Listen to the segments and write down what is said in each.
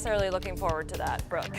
Necessarily looking forward to that, Brooke.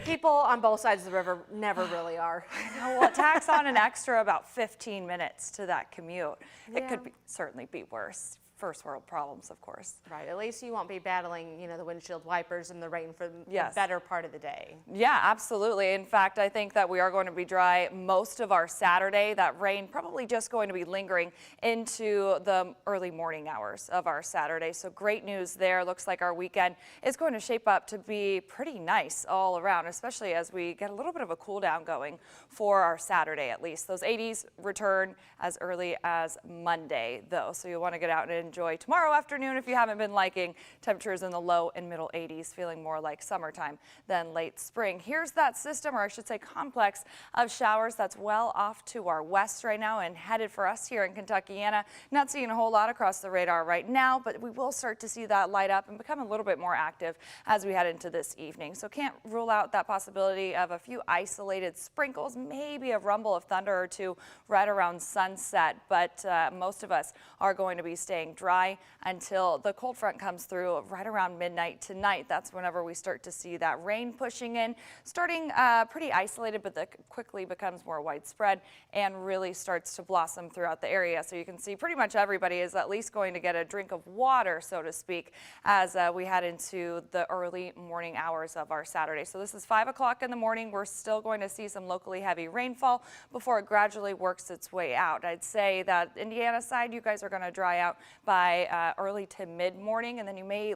People on both sides of the river never really are. Well, it tacks on an extra about 15 minutes to that commute. It could Yeah. certainly be worse. First world problems, of course. Right, at least you won't be battling, the windshield wipers and the rain for Yes. the better part of the day. Yeah, absolutely. In fact, I think that we are going to be dry most of our Saturday. That rain probably just going to be lingering into the early morning hours of our Saturday. So great news there. Looks like our weekend is going to shape up to be pretty nice all around, especially as we get a little bit of a cool down going for our Saturday at least. Those 80s return as early as Monday though. So you'll want to get out and enjoy tomorrow afternoon if you haven't been liking temperatures in the low and middle 80s, feeling more like summertime than late spring. Here's that system, or I should say complex of showers that's well off to our west right now and headed for us here in Kentuckiana. Not seeing a whole lot across the radar right now, but we will start to see that light up and become a little bit more active as we head into this evening. So can't rule out that possibility of a few isolated sprinkles, maybe a rumble of thunder or two right around sunset, but most of us are going to be staying dry until the cold front comes through right around midnight tonight. That's whenever we start to see that rain pushing in, starting pretty isolated, but that quickly becomes more widespread and really starts to blossom throughout the area. So you can see pretty much everybody is at least going to get a drink of water, so to speak, as we head into the early morning hours of our Saturday. So this is 5 o'clock in the morning. We're still going to see some locally heavy rainfall before it gradually works its way out. I'd say that Indiana side, you guys are going to dry out by early to mid-morning, and then you may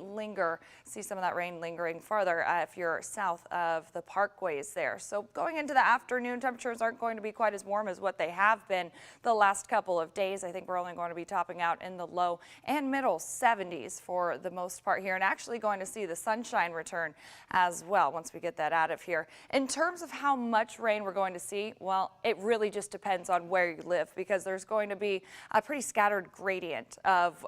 see some of that rain lingering farther if you're south of the parkways there. So going into the afternoon, temperatures aren't going to be quite as warm as what they have been the last couple of days. I think we're only going to be topping out in the low and middle 70s for the most part here, and actually going to see the sunshine return as well once we get that out of here. In terms of how much rain we're going to see, well, it really just depends on where you live, because there's going to be a pretty scattered gradient of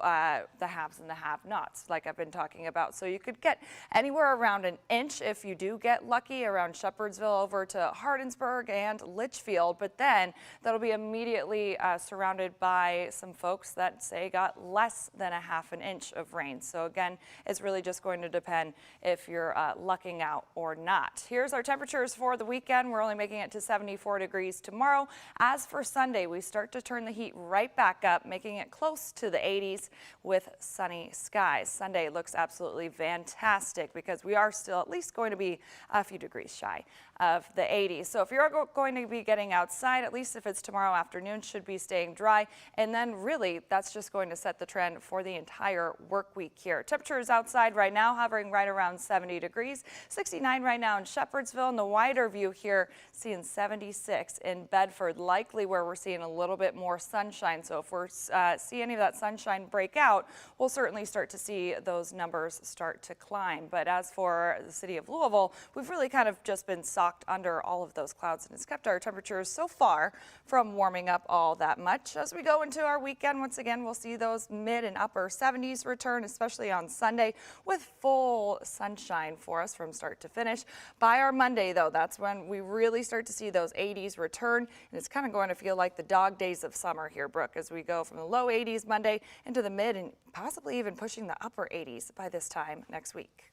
the haves and the have-nots, like I've been talking about. So you could get anywhere around an inch if you do get lucky around Shepherdsville over to Hardinsburg and Litchfield, but then that'll be immediately surrounded by some folks that say got less than a half an inch of rain. So again, it's really just going to depend if you're lucking out or not. Here's our temperatures for the weekend. We're only making it to 74 degrees tomorrow. As for Sunday, we start to turn the heat right back up, making it close to the 80s with sunny skies. Sunday looks absolutely fantastic because we are still at least going to be a few degrees shy of the 80s. So if you're going to be getting outside, at least if it's tomorrow afternoon, should be staying dry. And then really that's just going to set the trend for the entire work week here. Temperatures outside right now hovering right around 70 degrees, 69 right now in Shepherdsville. In the wider view here, seeing 76 in Bedford, likely where we're seeing a little bit more sunshine. So if we're see any of that sunshine break out, we'll certainly start to see those numbers start to climb. But as for the city of Louisville, we've really kind of just been socked under all of those clouds, and it's kept our temperatures so far from warming up all that much. As we go into our weekend, once again, we'll see those mid and upper 70s return, especially on Sunday, with full sunshine for us from start to finish. By our Monday, though, that's when we really start to see those 80s return, and it's kind of going to feel like the dog days of summer here, Brooke, as we go from the low 80s Monday into the mid and possibly even pushing the upper 80s by this time next week.